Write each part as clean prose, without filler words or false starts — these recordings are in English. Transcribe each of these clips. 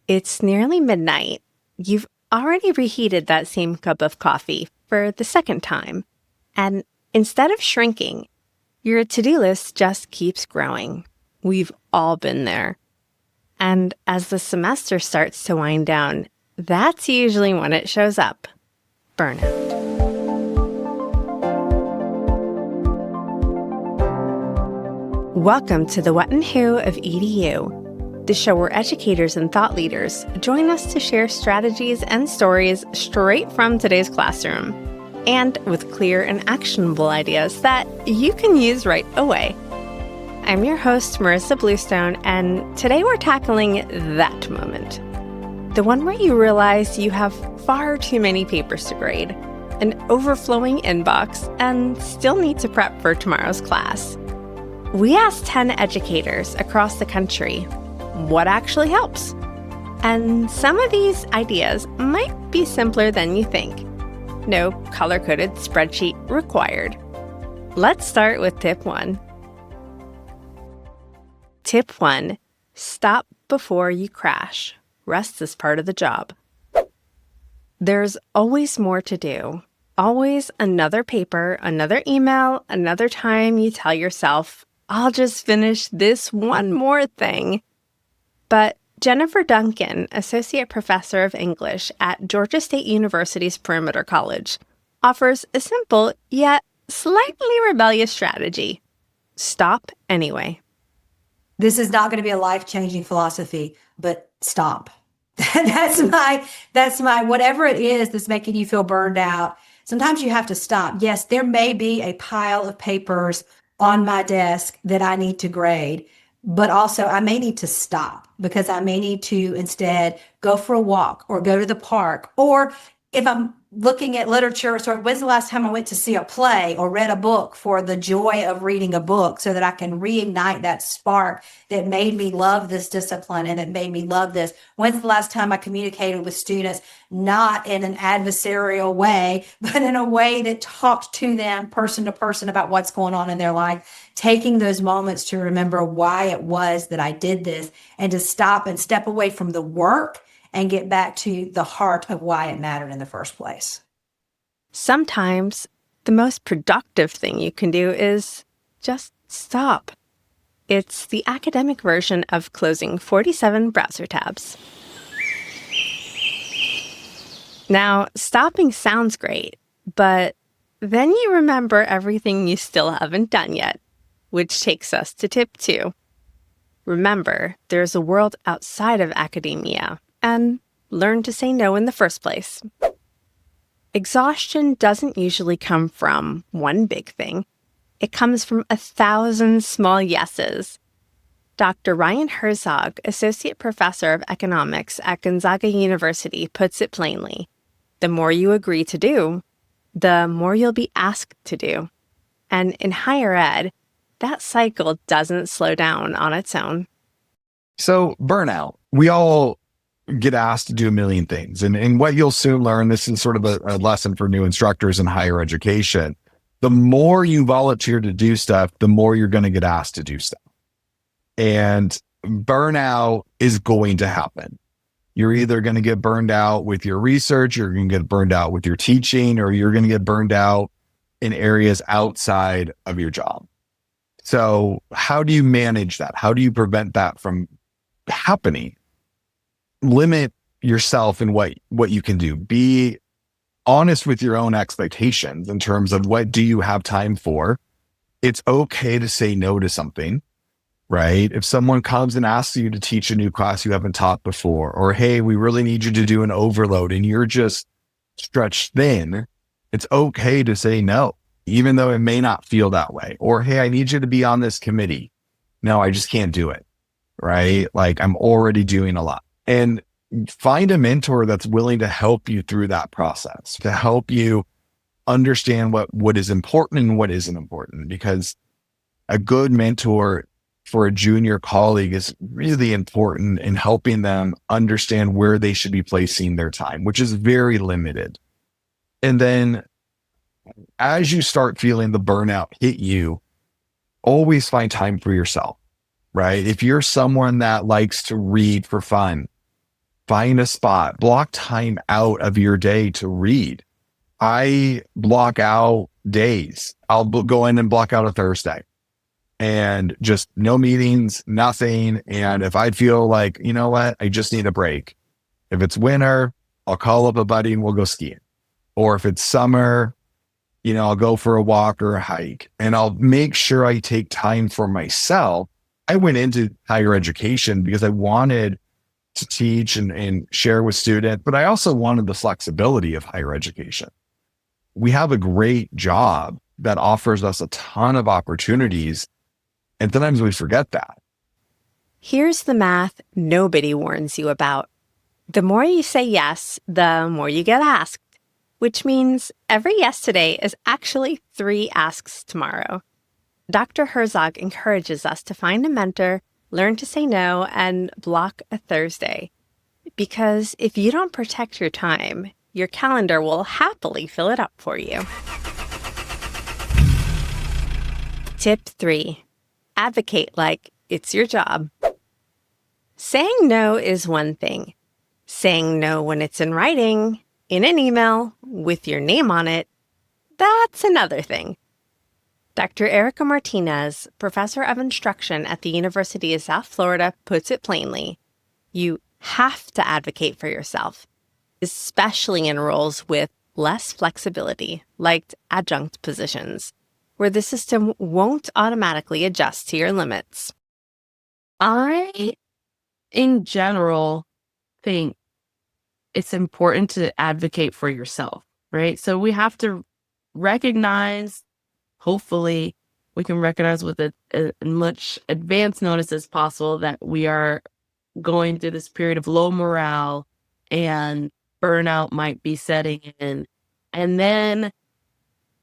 It's nearly midnight. You've already reheated that same cup of coffee for the second time. And instead of shrinking, your to-do list just keeps growing. We've all been there. And as the semester starts to wind down, that's usually when it shows up. Burnout. Welcome to the What and Who of EDU, the show where educators and thought leaders join us to share strategies and stories straight from today's classroom, and with clear and actionable ideas that you can use right away. I'm your host, Marissa Bluestone, and today we're tackling that moment. The one where you realize you have far too many papers to grade, an overflowing inbox, and still need to prep for tomorrow's class. We asked 10 educators across the country what actually helps. And some of these ideas might be simpler than you think. No color-coded spreadsheet required. Let's start with tip 1. Tip 1, stop before you crash. Rest is part of the job. There's always more to do. Always another paper, another email, another time you tell yourself, I'll just finish this one more thing. But Jennifer Duncan, Associate Professor of English at Georgia State University's Perimeter College, offers a simple yet slightly rebellious strategy. Stop anyway. This is not going to be a life-changing philosophy, but stop. That's my, whatever it is that's making you feel burned out. Sometimes you have to stop. Yes, there may be a pile of papers on my desk that I need to grade, but also I may need to stop because I may need to instead go for a walk or go to the park. Or if I'm looking at literature, so when's the last time I went to see a play or read a book for the joy of reading a book so that I can reignite that spark that made me love this discipline and that made me love this? When's the last time I communicated with students, not in an adversarial way, but in a way that talked to them person to person about what's going on in their life, taking those moments to remember why it was that I did this and to stop and step away from the work and get back to the heart of why it mattered in the first place. Sometimes the most productive thing you can do is just stop. It's the academic version of closing 47 browser tabs. Now, stopping sounds great, but then you remember everything you still haven't done yet, which takes us to tip 2. Remember, there's a world outside of academia, and learn to say no in the first place. Exhaustion doesn't usually come from one big thing. It comes from 1,000 small yeses. Dr. Ryan Herzog, Associate Professor of Economics at Gonzaga University, puts it plainly. The more you agree to do, the more you'll be asked to do. And in higher ed, that cycle doesn't slow down on its own. So burnout, we all get asked to do a million things. And what you'll soon learn, this is sort of a lesson for new instructors in higher education. The more you volunteer to do stuff, the more you're going to get asked to do stuff. And burnout is going to happen. You're either going to get burned out with your research, you're going to get burned out with your teaching, or you're going to get burned out in areas outside of your job. So how do you manage that? How do you prevent that from happening? Limit yourself in what you can do. Be honest with your own expectations in terms of what do you have time for. It's okay to say no to something, right? If someone comes and asks you to teach a new class you haven't taught before, or, hey, we really need you to do an overload and you're just stretched thin, it's okay to say no, even though it may not feel that way. Or, hey, I need you to be on this committee. No, I just can't do it, right? Like I'm already doing a lot. And find a mentor that's willing to help you through that process, to help you understand what is important and what isn't important. Because a good mentor for a junior colleague is really important in helping them understand where they should be placing their time, which is very limited. And then as you start feeling the burnout hit you, always find time for yourself, right? If you're someone that likes to read for fun, Find a spot, block time out of your day to read. I block out days. I'll go in and block out a Thursday and just no meetings, nothing. And if I feel like, you know what, I just need a break. If it's winter, I'll call up a buddy and we'll go skiing. Or if it's summer, I'll go for a walk or a hike, and I'll make sure I take time for myself. I went into higher education because I wanted to teach and share with students, but I also wanted the flexibility of higher education. We have a great job that offers us a ton of opportunities, and sometimes we forget that. Here's the math nobody warns you about. The more you say yes, the more you get asked, which means every yes today is actually 3 asks tomorrow. Dr. Herzog encourages us to find a mentor, learn to say no, and block a Thursday. Because if you don't protect your time, your calendar will happily fill it up for you. Tip 3. Advocate like it's your job. Saying no is one thing. Saying no when it's in writing, in an email, with your name on it, that's another thing. Dr. Erica Martinez, professor of instruction at the University of South Florida, puts it plainly. You have to advocate for yourself, especially in roles with less flexibility, like adjunct positions, where the system won't automatically adjust to your limits. I, in general, think it's important to advocate for yourself, right? So we have to recognize, hopefully we can recognize with a much advanced notice as possible that we are going through this period of low morale and burnout might be setting in. And then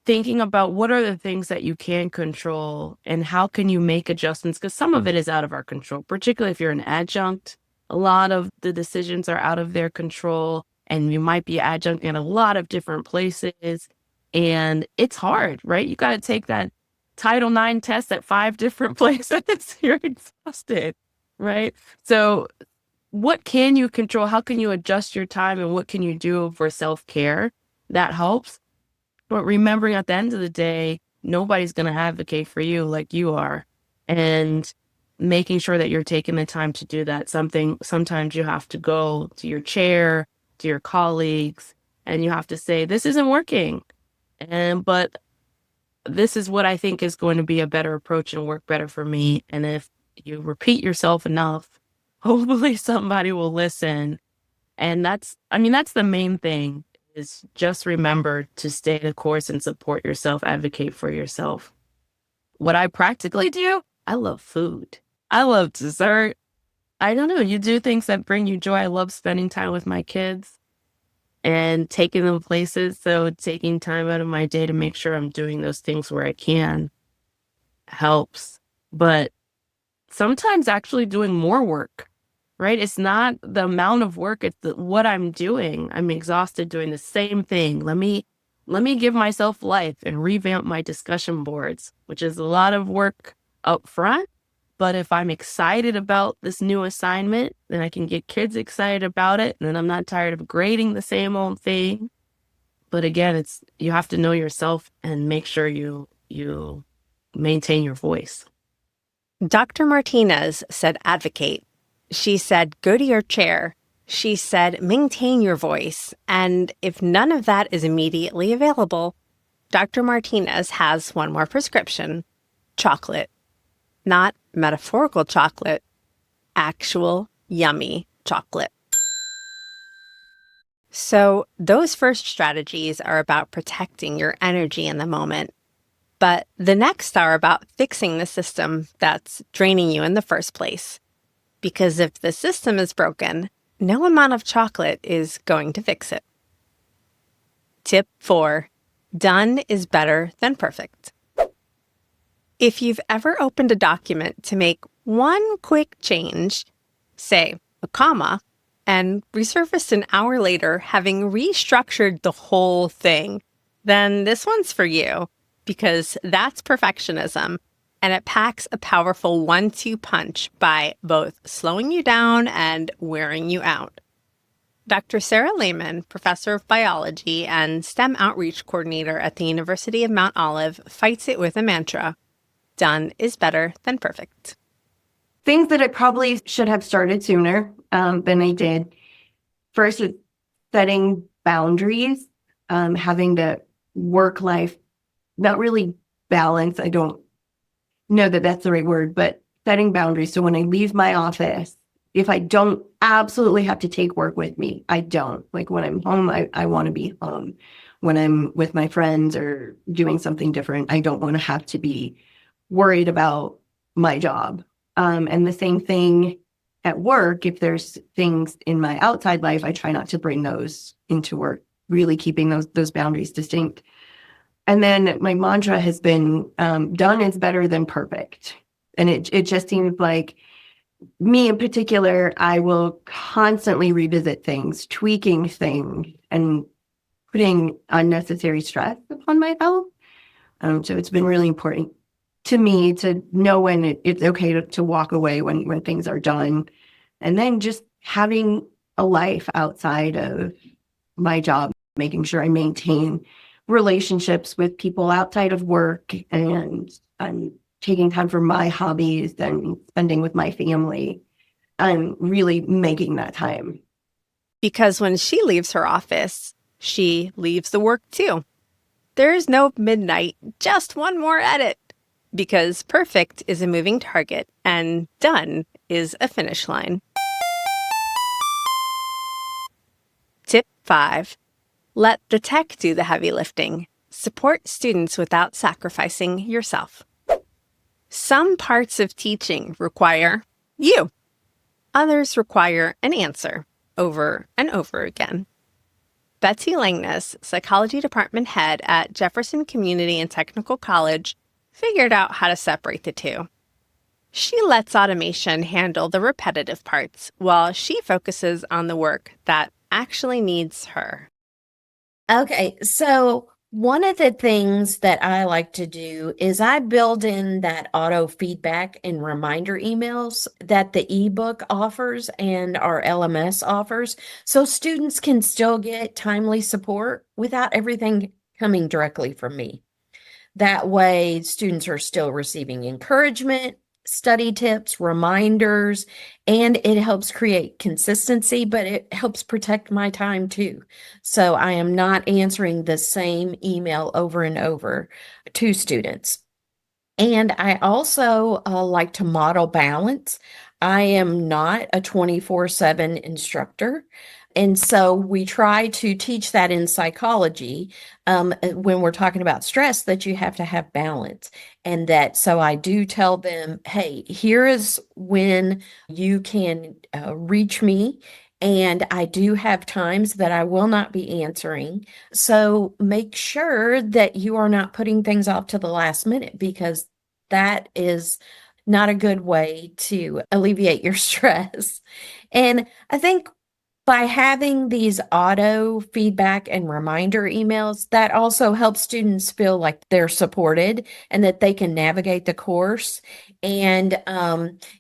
thinking about what are the things that you can control and how can you make adjustments, because some of it is out of our control, particularly if you're an adjunct. A lot of the decisions are out of their control, and you might be adjunct in a lot of different places. And it's hard, right? You got to take that Title IX test at 5 different places. You're exhausted, right? So what can you control? How can you adjust your time, and what can you do for self-care? That helps. But remembering at the end of the day, nobody's going to advocate for you like you are. And making sure that you're taking the time to do that. Sometimes you have to go to your chair, to your colleagues, and you have to say, this isn't working. But this is what I think is going to be a better approach and work better for me. And if you repeat yourself enough, hopefully somebody will listen. And that's the main thing, is just remember to stay the course and support yourself, advocate for yourself. What I practically do, I love food. I love dessert. I don't know. You do things that bring you joy. I love spending time with my kids and taking them places. So taking time out of my day to make sure I'm doing those things where I can helps. But sometimes actually doing more work, right? It's not the amount of work, it's what I'm doing. I'm exhausted doing the same thing. Let me give myself life and revamp my discussion boards, which is a lot of work up front. But if I'm excited about this new assignment, then I can get kids excited about it. And then I'm not tired of grading the same old thing. But again, you have to know yourself and make sure you maintain your voice. Dr. Martinez said advocate. She said go to your chair. She said maintain your voice. And if none of that is immediately available, Dr. Martinez has one more prescription: chocolate. Not metaphorical chocolate, actual yummy chocolate. So those first strategies are about protecting your energy in the moment. But the next are about fixing the system that's draining you in the first place. Because if the system is broken, no amount of chocolate is going to fix it. Tip 4. Done is better than perfect. If you've ever opened a document to make one quick change, say a comma, and resurfaced an hour later having restructured the whole thing, then this one's for you, because that's perfectionism, and it packs a powerful 1-2 punch by both slowing you down and wearing you out. Dr. Sarah Lehman, professor of biology and STEM outreach coordinator at the University of Mount Olive, fights it with a mantra: done is better than perfect. Things that I probably should have started sooner than I did. First, is setting boundaries, having the work life, not really balance. I don't know that that's the right word, but setting boundaries. So when I leave my office, if I don't absolutely have to take work with me, I don't. Like when I'm home, I want to be home. When I'm with my friends or doing something different, I don't want to have to be worried about my job. And the same thing at work. If there's things in my outside life, I try not to bring those into work, really keeping those boundaries distinct. And then my mantra has been done is better than perfect. And it just seems like me in particular, I will constantly revisit things, tweaking things, and putting unnecessary stress upon myself. So it's been really important to me to know when it's okay to walk away when things are done. And then just having a life outside of my job, making sure I maintain relationships with people outside of work, and I'm taking time for my hobbies and spending with my family. I'm really making that time. Because when she leaves her office, she leaves the work too. There is no midnight, just one more edit. Because perfect is a moving target and done is a finish line. Tip 5. Let the tech do the heavy lifting. Support students without sacrificing yourself. Some parts of teaching require you. Others require an answer over and over again. Betsy Langness, psychology department head at Jefferson Community and Technical College, figured out how to separate the two. She lets automation handle the repetitive parts while she focuses on the work that actually needs her. Okay, so one of the things that I like to do is I build in that auto feedback and reminder emails that the ebook offers and our LMS offers, so students can still get timely support without everything coming directly from me. That way, students are still receiving encouragement, study tips, reminders, and it helps create consistency, but it helps protect my time too. So I am not answering the same email over and over to students. And I also like to model balance. I am not a 24/7 instructor. And so we try to teach that in psychology when we're talking about stress, that you have to have balance. And that, so I do tell them, hey, here is when you can reach me. And I do have times that I will not be answering. So make sure that you are not putting things off to the last minute, because that is not a good way to alleviate your stress. And I think by having these auto feedback and reminder emails, that also helps students feel like they're supported and that they can navigate the course. And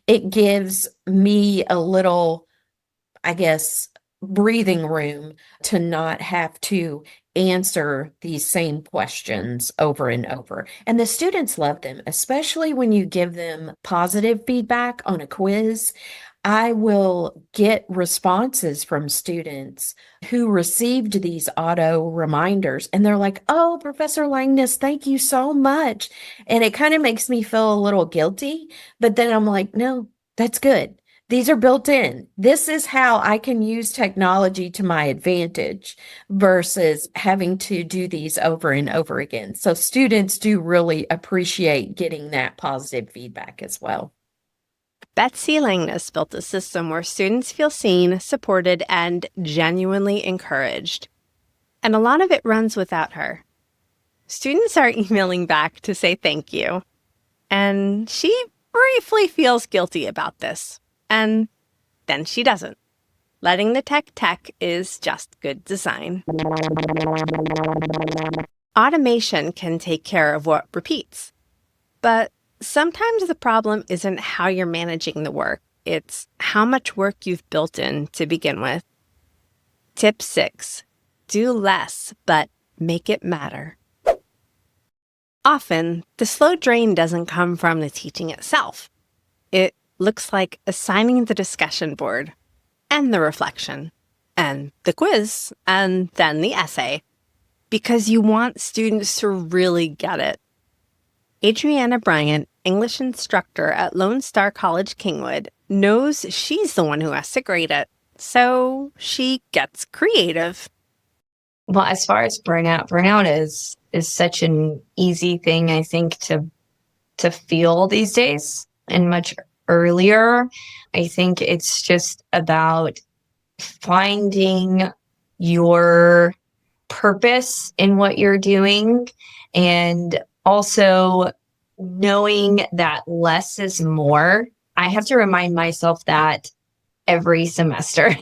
it gives me a little, I guess, breathing room to not have to answer these same questions over and over. And the students love them, especially when you give them positive feedback on a quiz. I will get responses from students who received these auto reminders, and they're like, oh, Professor Langness, thank you so much. And it kind of makes me feel a little guilty, but then I'm like, no, that's good. These are built in. This is how I can use technology to my advantage versus having to do these over and over again. So students do really appreciate getting that positive feedback as well. Betsy Langness built a system where students feel seen, supported, and genuinely encouraged. And a lot of it runs without her. Students are emailing back to say thank you. And she briefly feels guilty about this. And then she doesn't. Letting the tech is just good design. Automation can take care of what repeats. But sometimes the problem isn't how you're managing the work. It's how much work you've built in to begin with. Tip 6. Do less, but make it matter. Often, the slow drain doesn't come from the teaching itself. It looks like assigning the discussion board, and the reflection, and the quiz, and then the essay, because you want students to really get it. Adriana Bryant, English instructor at Lone Star College Kingwood, knows she's the one who has to grade it, so she gets creative. Well, as far as burnout is such an easy thing, I think, to feel these days, and much earlier. I think it's just about finding your purpose in what you're doing, and also knowing that less is more. I have to remind myself that every semester.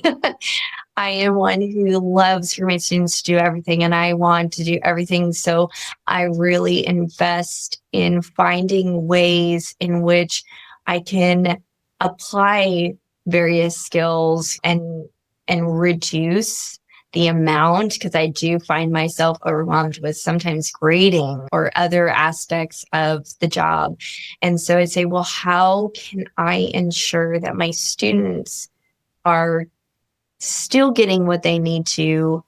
I am one who loves for my students to do everything, and I want to do everything. So I really invest in finding ways in which I can apply various skills and reduce the amount, because I do find myself overwhelmed with sometimes grading or other aspects of the job. And so I'd say, well, how can I ensure that my students are still getting what they need to,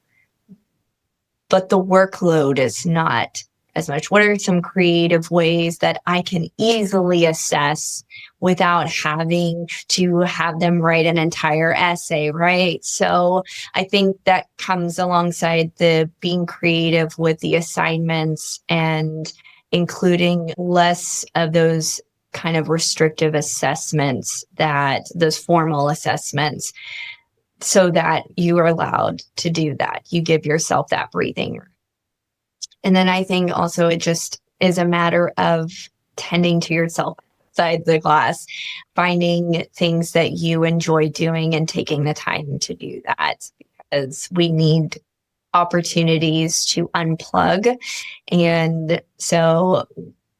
but the workload is not as much? What are some creative ways that I can easily assess without having to have them write an entire essay, right? So I think that comes alongside the being creative with the assignments and including less of those kind of restrictive assessments, that those formal assessments, so that you are allowed to do that. You give yourself that breathing room. And then I think also it just is a matter of tending to yourself outside the class, finding things that you enjoy doing and taking the time to do that, because we need opportunities to unplug. And so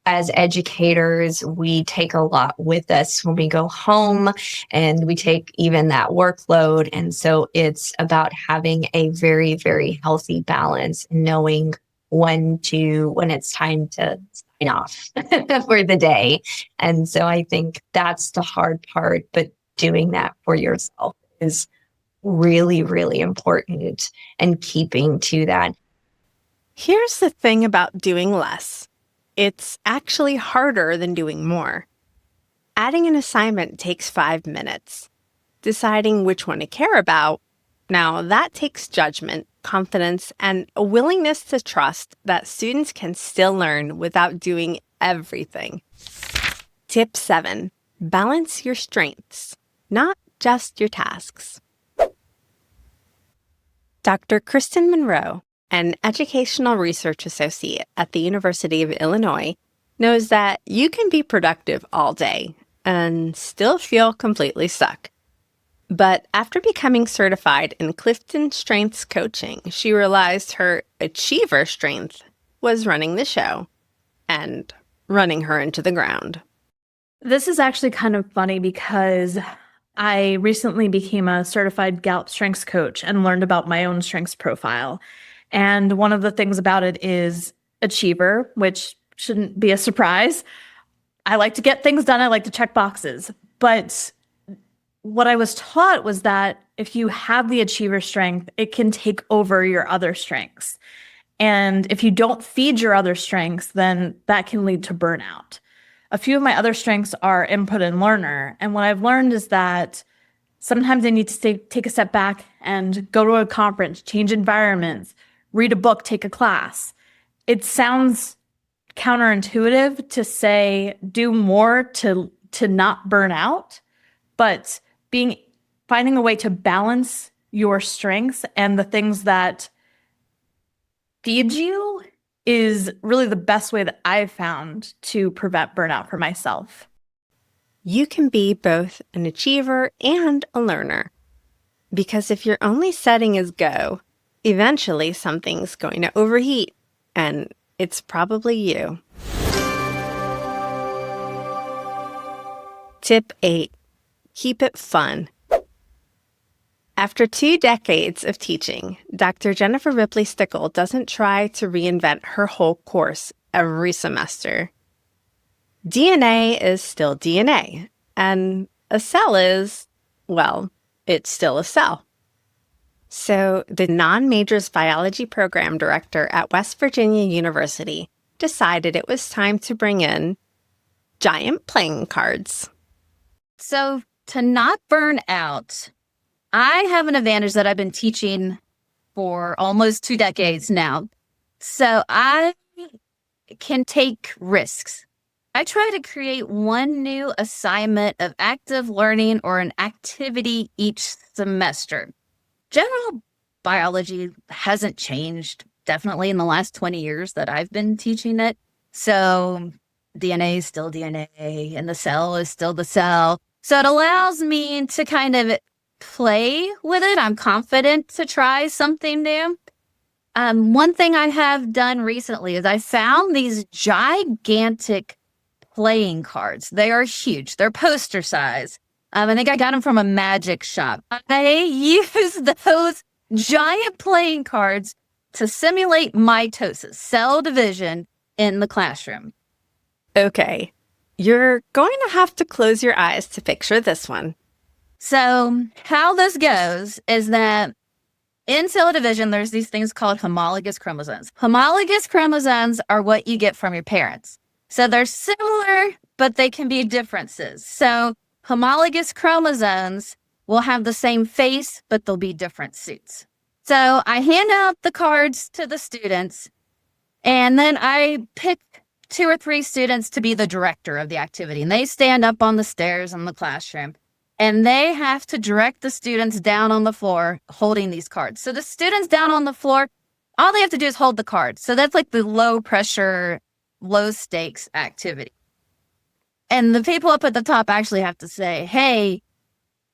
as educators, we take a lot with us when we go home, and we take even that workload. And so it's about having a very, very healthy balance, knowing when it's time to sign off for the day. And so I think that's the hard part, but doing that for yourself is really, really important, and keeping to that. Here's the thing about doing less. It's actually harder than doing more. Adding an assignment takes 5 minutes. Deciding which one to care about, now that takes judgment, confidence, and a willingness to trust that students can still learn without doing everything. Tip 7. Balance your strengths, not just your tasks. Dr. Kristen Monroe, an educational research associate at the University of Illinois, knows that you can be productive all day and still feel completely stuck. But after becoming certified in Clifton Strengths Coaching, she realized her achiever strength was running the show and running her into the ground. This is actually kind of funny because I recently became a certified Gallup strengths coach and learned about my own strengths profile. And one of the things about it is achiever, which shouldn't be a surprise. I like to get things done. I like to check boxes. But what I was taught was that if you have the achiever strength, it can take over your other strengths. And if you don't feed your other strengths, then that can lead to burnout. A few of my other strengths are input and learner. And what I've learned is that sometimes I need to take a step back and go to a conference, change environments, read a book, take a class. It sounds counterintuitive to say do more to not burn out, but finding a way to balance your strengths and the things that feed you is really the best way that I've found to prevent burnout for myself. You can be both an achiever and a learner. Because if your only setting is go, eventually something's going to overheat, and it's probably you. Tip 8. Keep it fun. After 2 decades of teaching, Dr. Jennifer Ripley Stickle doesn't try to reinvent her whole course every semester. DNA is still DNA, and a cell is, well, it's still a cell. So the non-majors biology program director at West Virginia University decided it was time to bring in giant playing cards. So to not burn out, I have an advantage that I've been teaching for almost 2 decades now. So I can take risks. I try to create one new assignment of active learning or an activity each semester. General biology hasn't changed, definitely in the last 20 years that I've been teaching it. So DNA is still DNA and the cell is still the cell. So it allows me to kind of play with it. I'm confident to try something new. One thing I have done recently is I found these gigantic playing cards. They are huge. They're poster size. I think I got them from a magic shop. I use those giant playing cards to simulate mitosis, cell division in the classroom. Okay, you're going to have to close your eyes to picture this one. So how this goes is that in cell division, there's these things called homologous chromosomes. Homologous chromosomes are what you get from your parents. So they're similar, but they can be differences. So homologous chromosomes will have the same face, but they'll be different suits. So I hand out the cards to the students, and then I pick 2 or 3 students to be the director of the activity. And they stand up on the stairs in the classroom, and they have to direct the students down on the floor holding these cards. So the students down on the floor, all they have to do is hold the cards. So that's like the low pressure, low stakes activity. And the people up at the top actually have to say, hey,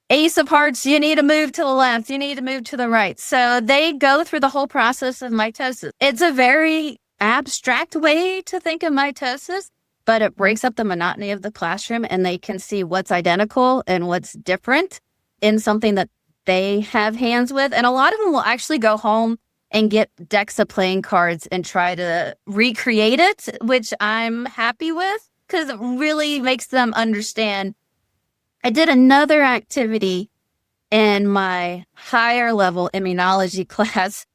Ace of Hearts, you need to move to the left. You need to move to the right. So they go through the whole process of mitosis. It's a very abstract way to think of mitosis, but it breaks up the monotony of the classroom, and they can see what's identical and what's different in something that they have hands with. And a lot of them will actually go home and get decks of playing cards and try to recreate it, which I'm happy with because it really makes them understand. I did another activity in my higher level immunology class,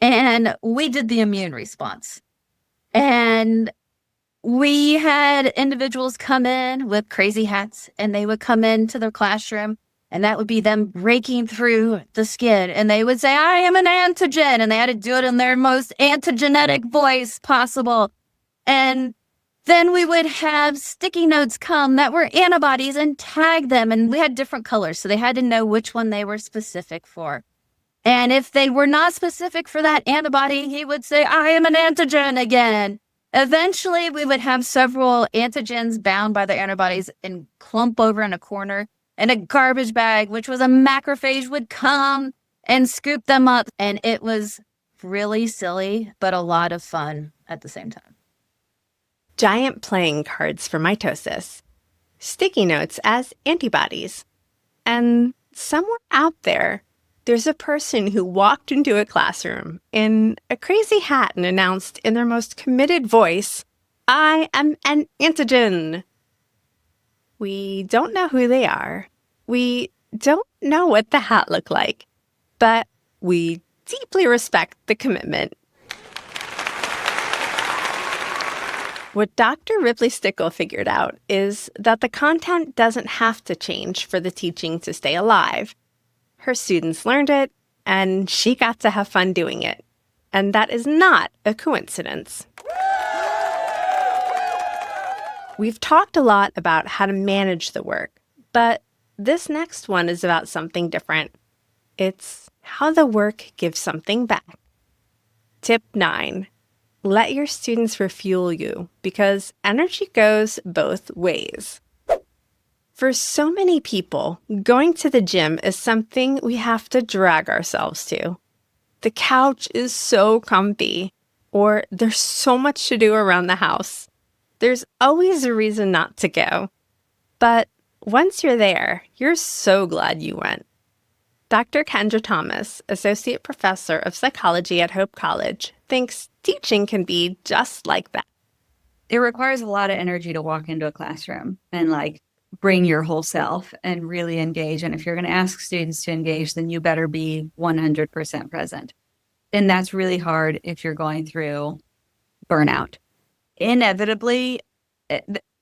and we did the immune response. And we had individuals come in with crazy hats, and they would come into their classroom, and that would be them breaking through the skin. And they would say, I am an antigen. And they had to do it in their most antigenetic voice possible. And then we would have sticky notes come that were antibodies and tag them. And we had different colors, so they had to know which one they were specific for. And if they were not specific for that antibody, he would say, I am an antigen again. Eventually, we would have several antigens bound by the antibodies and clump over in a corner. And a garbage bag, which was a macrophage, would come and scoop them up. And it was really silly, but a lot of fun at the same time. Giant playing cards for mitosis, sticky notes as antibodies. And somewhere out there, there's a person who walked into a classroom in a crazy hat and announced in their most committed voice, I am an antigen. We don't know who they are. We don't know what the hat looked like, but we deeply respect the commitment. What Dr. Ripley Stickle figured out is that the content doesn't have to change for the teaching to stay alive. Her students learned it, and she got to have fun doing it. And that is not a coincidence. We've talked a lot about how to manage the work, but this next one is about something different. It's how the work gives something back. Tip 9. Let your students refuel you, because energy goes both ways. For so many people, going to the gym is something we have to drag ourselves to. The couch is so comfy, or there's so much to do around the house. There's always a reason not to go. But once you're there, you're so glad you went. Dr. Kendra Thomas, Associate Professor of Psychology at Hope College, thinks teaching can be just like that. It requires a lot of energy to walk into a classroom and like bring your whole self and really engage. And if you're going to ask students to engage, then you better be 100% present. And that's really hard if you're going through burnout. Inevitably,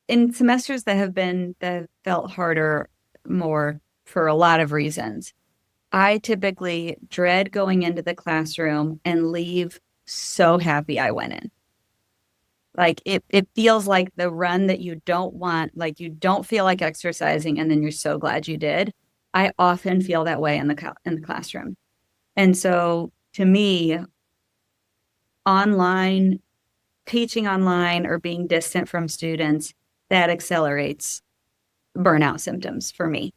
in semesters that felt harder more for a lot of reasons, I typically dread going into the classroom and leave so happy I went in. Like it feels like the run that you don't want, like you don't feel like exercising and then you're so glad you did. I often feel that way in the classroom. And so to me, teaching online or being distant from students, that accelerates burnout symptoms for me.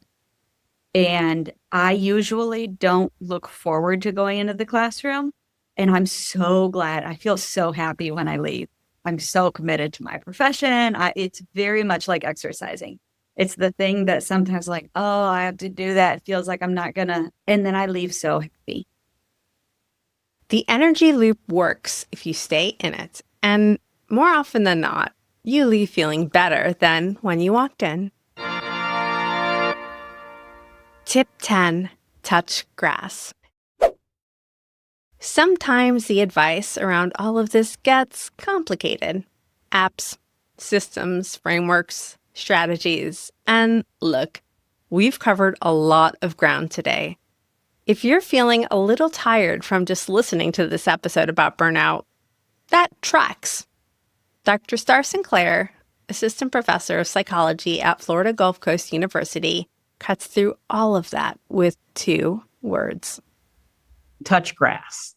And I usually don't look forward to going into the classroom. And I'm so glad. I feel so happy when I leave. I'm so committed to my profession. It's very much like exercising. It's the thing that sometimes like, oh, I have to do that. It feels like I'm not gonna. And then I leave so happy. The energy loop works if you stay in it. And more often than not, you leave feeling better than when you walked in. Tip 10, touch grass. Sometimes the advice around all of this gets complicated. Apps, systems, frameworks, strategies, and look, we've covered a lot of ground today. If you're feeling a little tired from just listening to this episode about burnout, that tracks. Dr. Star Sinclair, Assistant Professor of Psychology at Florida Gulf Coast University, cuts through all of that with 2 words. Touch grass.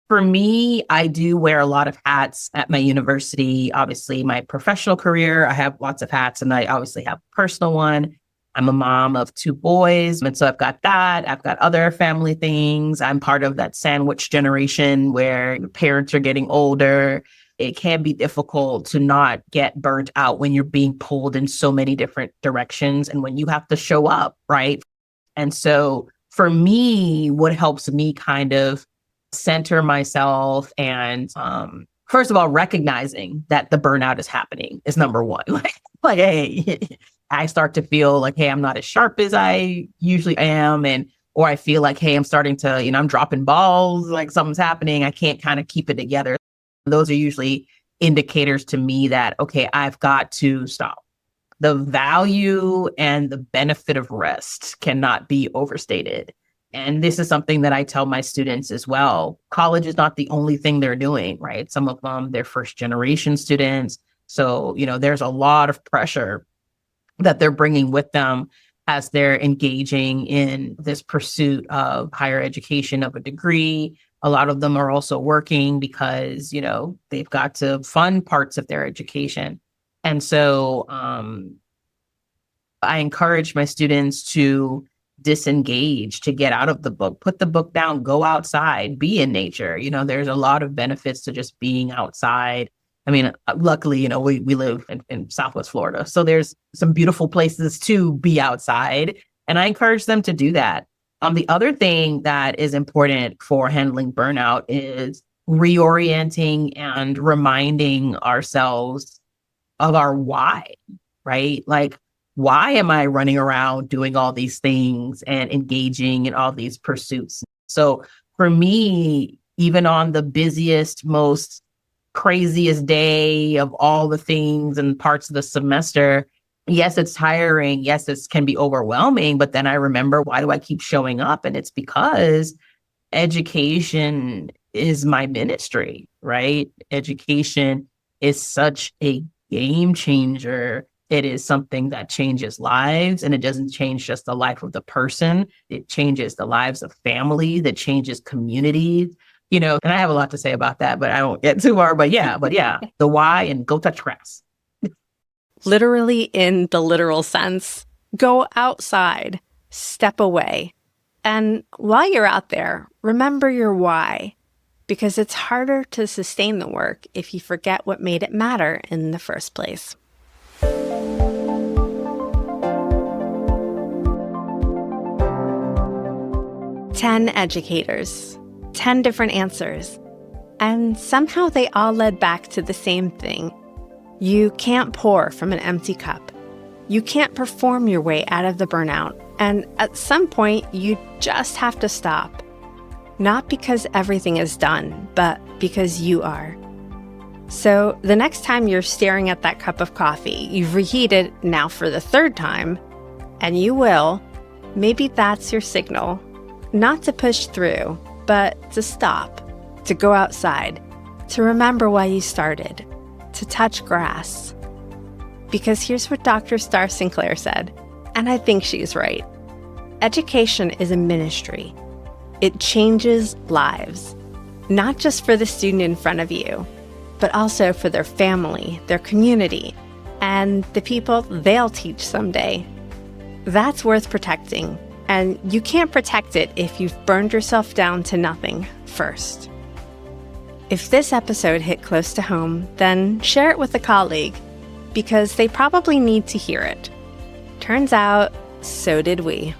For me, I do wear a lot of hats at my university. Obviously, my professional career, I have lots of hats, and I obviously have a personal one. I'm a mom of 2 boys, and so I've got that. I've got other family things. I'm part of that sandwich generation where parents are getting older. It can be difficult to not get burnt out when you're being pulled in so many different directions and when you have to show up, right? And so for me, what helps me kind of center myself and first of all, recognizing that the burnout is happening is number one. Like, hey, I start to feel like, hey, I'm not as sharp as I usually am. Or I feel like, hey, I'm starting to, I'm dropping balls, like something's happening. I can't kind of keep it together. Those are usually indicators to me that, okay, I've got to stop. The value and the benefit of rest cannot be overstated. And this is something that I tell my students as well. College is not the only thing they're doing, right? Some of them, they're first generation students. So, there's a lot of pressure that they're bringing with them as they're engaging in this pursuit of higher education, of a degree. A lot of them are also working because, they've got to fund parts of their education. And so I encourage my students to disengage, to get out of the book, put the book down, go outside, be in nature. There's a lot of benefits to just being outside. I mean, luckily, we live in Southwest Florida, so there's some beautiful places to be outside. And I encourage them to do that. The other thing that is important for handling burnout is reorienting and reminding ourselves of our why, right? Like, why am I running around doing all these things and engaging in all these pursuits? So for me, even on the busiest, most craziest day of all the things and parts of the semester, yes, it's tiring. Yes, it can be overwhelming. But then I remember, why do I keep showing up? And it's because education is my ministry, right? Education is such a game changer. It is something that changes lives, and it doesn't change just the life of the person. It changes the lives of families. It changes communities. And I have a lot to say about that, but I won't get too far. But yeah, the why, and go touch grass. Literally, in the literal sense, go outside, step away. And while you're out there, remember your why, because it's harder to sustain the work if you forget what made it matter in the first place. 10 educators, 10 different answers. And somehow they all led back to the same thing. You can't pour from an empty cup. You can't perform your way out of the burnout. And at some point, you just have to stop. Not because everything is done, but because you are. So the next time you're staring at that cup of coffee, you've reheated now for the third time, and you will, maybe that's your signal. Not to push through, but to stop, to go outside, to remember why you started, to touch grass. Because here's what Dr. Star Sinclair said, and I think she's right. Education is a ministry. It changes lives, not just for the student in front of you, but also for their family, their community, and the people they'll teach someday. That's worth protecting, and you can't protect it if you've burned yourself down to nothing first. If this episode hit close to home, then share it with a colleague, because they probably need to hear it. Turns out, so did we.